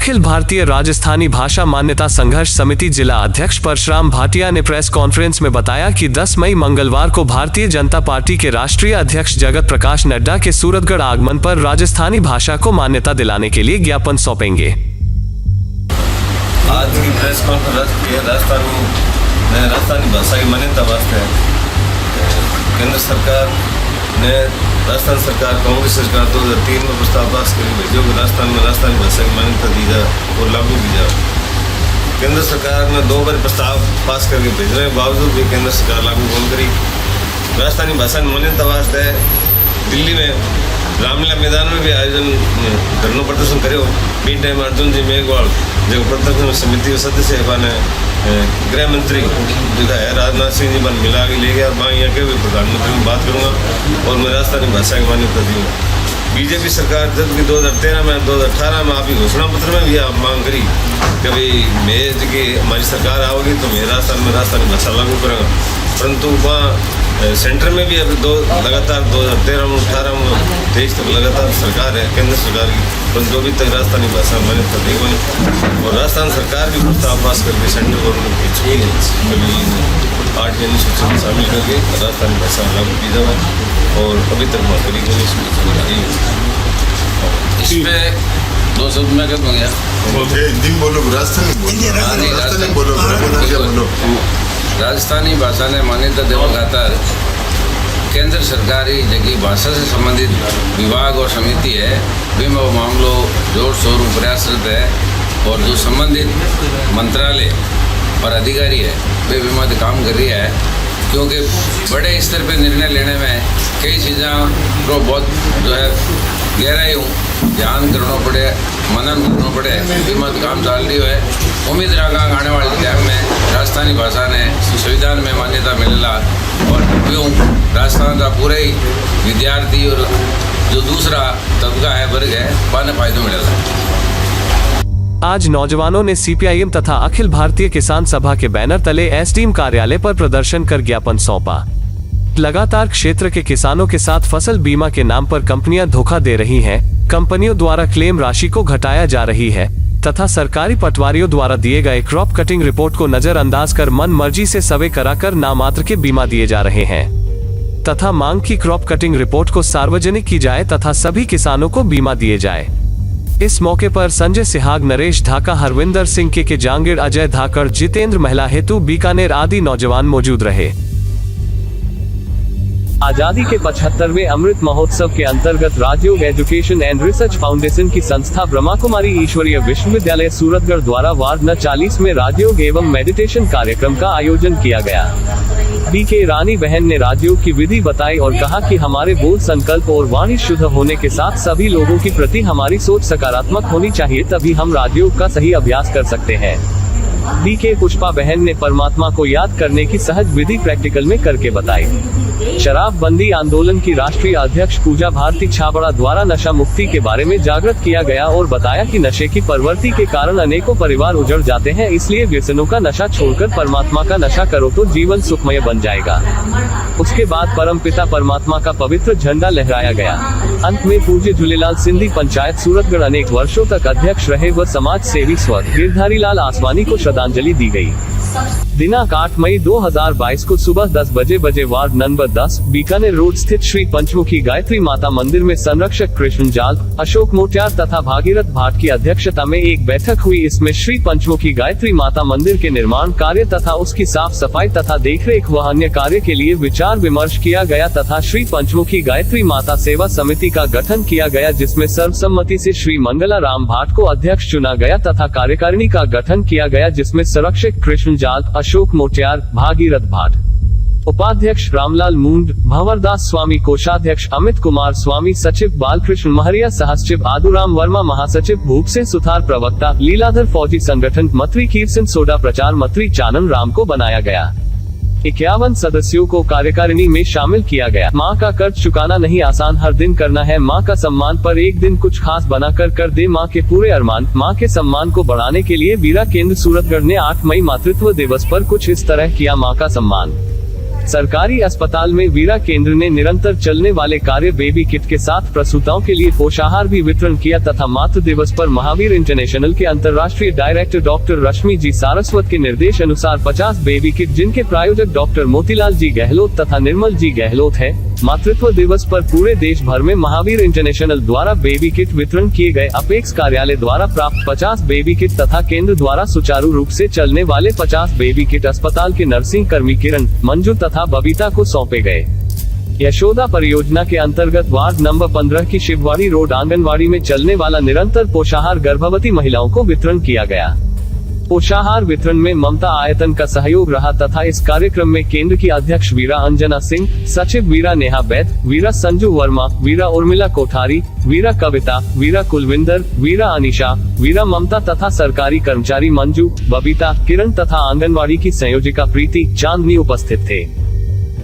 अखिल भारतीय राजस्थानी भाषा मान्यता संघर्ष समिति जिला अध्यक्ष परशुराम भाटिया ने प्रेस कॉन्फ्रेंस में बताया कि 10 मई मंगलवार को भारतीय जनता पार्टी के राष्ट्रीय अध्यक्ष जगत प्रकाश नड्डा के सूरतगढ़ आगमन पर राजस्थानी भाषा को मान्यता दिलाने के लिए ज्ञापन सौंपेंगे। आज की प्रेस कॉन्फ्रेंस राजस्थानी भाषा की मान्यता वास्ते केंद्र सरकार ने राजस्थान सरकार कांग्रेस सरकार 2003 में प्रस्ताव पास कर भेजो कि राजस्थान में राजस्थानी भाषा की मान्यता दी जाए और लागू की जाए। केंद्र सरकार ने 2 बार प्रस्ताव पास करके भेजने के बावजूद भी केंद्र सरकार लागू नहीं करी। राजस्थानी भाषा की मान्यता वास्ते दिल्ली में रामलीला मैदान में भी आयोजन धरना प्रदर्शन करो। बी टाइम अर्जुन जी मेघवाल जो प्रदर्शन समिति के सदस्य बने गृह मंत्री जो है राजनाथ सिंह जी बन मिला के ले गया। मैं यहाँ के भी प्रधानमंत्री में बात करूँगा और मैं राजस्थानी भाषा की मान्यता दूँगा। बीजेपी सरकार जब कि 2013 में 2018 में आपकी घोषणा पत्र में भी आप मांग करी कि भाई मैं जी हमारी सरकार आओगी तो मैं राजस्थान में राजस्थानी भाषा लागू करूँगा, परंतु वहाँ सेंटर में भी अभी लगातार 2013 में 18 में 23 तक लगातार सरकार है केंद्र सरकार की, परंतु अभी तक राजस्थानी भाषा मान्यता नहीं बनी। और राजस्थान सरकार भी प्रस्ताव पास करके सेंट्रल गवर्नमेंट की छुई है कभी 8 सूची में शामिल करके राजस्थानी भाषा लागू की जाए और अभी तक वहाँ करीब नहीं। इसमें 2 शब्द मैं कर दूँगा। हिंदी में बोलो, राजस्थानी बोलो। राजस्थानी भाषा ने मान्यता देने खातर केंद्र सरकारी जगह भाषा से संबंधित विभाग और समिति है वे मामलों जोर शोर प्रयासरत है और जो संबंधित मंत्रालय और अधिकारी है वे भी मत काम कर रही है, क्योंकि बड़े स्तर पे निर्णय लेने में कई चीज़ों को बहुत जो है गहराई ध्यान करना पड़े, मनन करना पड़े, मत काम चल रही है। उम्मीद रखा आने वाले टाइम में राजस्थानी भाषा ने संविधान में मान्यता मिलेला और यूँ राजस्थान का पूरे ही विद्यार्थी और जो दूसरा तबका है वर्ग है पाने फायदा मिलेगा। आज नौजवानों ने सीपीआईएम तथा अखिल भारतीय किसान सभा के बैनर तले एसडीएम कार्यालय पर प्रदर्शन कर ज्ञापन सौंपा। लगातार क्षेत्र के किसानों के साथ फसल बीमा के नाम पर कंपनियां धोखा दे रही हैं, कंपनियों द्वारा क्लेम राशि को घटाया जा रही है तथा सरकारी पटवारियों द्वारा दिए गए क्रॉप कटिंग रिपोर्ट को नजरअंदाज कर मन मर्जी से सर्वे कराकर नामात्र के बीमा दिए जा रहे हैं तथा मांग की क्रॉप कटिंग रिपोर्ट को सार्वजनिक की जाए तथा सभी किसानों को बीमा दिए जाए। इस मौके पर संजय सिहाग, नरेश ढाका, हरविंदर सिंह के जांगिड़, अजय धाकड़, जितेंद्र, महिला हेतु बीकानेर आदि नौजवान मौजूद रहे। आजादी के 75वें अमृत महोत्सव के अंतर्गत राजयोग एजुकेशन एंड रिसर्च फाउंडेशन की संस्था ब्रह्मा कुमारी ईश्वरीय विश्वविद्यालय सूरतगढ़ द्वारा वार्ड न 40 में राजयोग एवं मेडिटेशन कार्यक्रम का आयोजन किया गया। बीके रानी बहन ने राजयोग की विधि बताई और कहा कि हमारे बोल, संकल्प और वाणी शुद्ध होने के साथ सभी लोगों के प्रति हमारी सोच सकारात्मक होनी चाहिए, तभी हम राजयोग का सही अभ्यास कर सकते हैं। बीके पुष्पा बहन ने परमात्मा को याद करने की सहज विधि प्रैक्टिकल में करके बताई। शराबबंदी आंदोलन की राष्ट्रीय अध्यक्ष पूजा भारती छाबड़ा द्वारा नशा मुक्ति के बारे में जागृत किया गया और बताया कि नशे की प्रवृत्ति के कारण अनेकों परिवार उजड़ जाते हैं, इसलिए व्यसनों का नशा छोड़कर परमात्मा का नशा करो तो जीवन सुखमय बन जाएगा। उसके बाद परमपिता परमात्मा का पवित्र झंडा लहराया गया। अंत में पूज्य झूलेलाल सिंधी पंचायत सूरतगढ़ अनेक वर्षों तक अध्यक्ष रहे व समाज सेवी स्व गिरधारी लाल आसवानी को श्रद्धांजलि दी गई। दिनांक 8 मई 2022 को सुबह 10 बजे वार्ड नंबर 10 बीकानेर रोड स्थित श्री पंचमुखी गायत्री माता मंदिर में संरक्षक कृष्ण जाल, अशोक मोटियार तथा भागीरथ भाट की अध्यक्षता में एक बैठक हुई। इसमें श्री पंचमुखी गायत्री माता मंदिर के निर्माण कार्य तथा उसकी साफ सफाई तथा देखरेख व अन्य कार्य के लिए विचार विमर्श किया गया तथा श्री पंचमुखी गायत्री माता सेवा समिति का गठन किया गया, जिसमें सर्वसम्मति से श्री मंगला राम भाट को अध्यक्ष चुना गया तथा कार्यकारिणी का गठन किया गया, जिसमें संरक्षक कृष्ण जाल, अशोक मोटियार, भागीरथ भाट, उपाध्यक्ष रामलाल मूंड, भंवरदास स्वामी, कोषाध्यक्ष अमित कुमार स्वामी, सचिव बालकृष्ण महरिया, सहसचिव आदुराम वर्मा, महासचिव भूपसेन सुथार, प्रवक्ता लीलाधर फौजी, संगठन मंत्री कीर्तन सोडा, प्रचार मंत्री चानन राम को बनाया गया। 51 सदस्यों को कार्यकारिणी में शामिल किया गया। माँ का कर्ज चुकाना नहीं आसान, हर दिन करना है माँ का सम्मान, पर एक दिन कुछ खास बनाकर कर दे माँ के पूरे अरमान। माँ के सम्मान को बढ़ाने के लिए वीरा केंद्र सूरतगढ़ ने 8 मई मातृत्व दिवस पर कुछ इस तरह किया माँ का सम्मान। सरकारी अस्पताल में वीरा केंद्र ने निरंतर चलने वाले कार्य बेबी किट के साथ प्रसूताओं के लिए पोषाहार भी वितरण किया तथा मातृ दिवस पर महावीर इंटरनेशनल के अंतर्राष्ट्रीय डायरेक्टर डॉक्टर रश्मि जी सारस्वत के निर्देश अनुसार 50 बेबी किट, जिनके प्रायोजक डॉक्टर मोतीलाल जी गहलोत तथा निर्मल जी गहलोत है। मातृत्व दिवस पर पूरे देश भर में महावीर इंटरनेशनल द्वारा बेबी किट वितरण किए गए। अपेक्स कार्यालय द्वारा प्राप्त 50 बेबी किट तथा केंद्र द्वारा सुचारू रूप से चलने वाले 50 बेबी किट अस्पताल के नर्सिंग कर्मी किरण, मंजू तथा बबीता को सौंपे गए। यशोदा परियोजना के अंतर्गत वार्ड नंबर 15 की शिववाड़ी रोड आंगनवाड़ी में चलने वाला निरंतर पोषाहार गर्भवती महिलाओं को वितरण किया गया। पोषाहार वितरण में ममता आयतन का सहयोग रहा तथा इस कार्यक्रम में केंद्र की अध्यक्ष वीरा अंजना सिंह, सचिव वीरा नेहा बैद, वीरा संजू वर्मा, वीरा उर्मिला कोठारी, वीरा कविता, वीरा कुलविंदर, वीरा अनिशा, वीरा ममता तथा सरकारी कर्मचारी मंजू, बबीता, किरण तथा आंगनवाड़ी की संयोजिका प्रीति, चांदनी उपस्थित थे।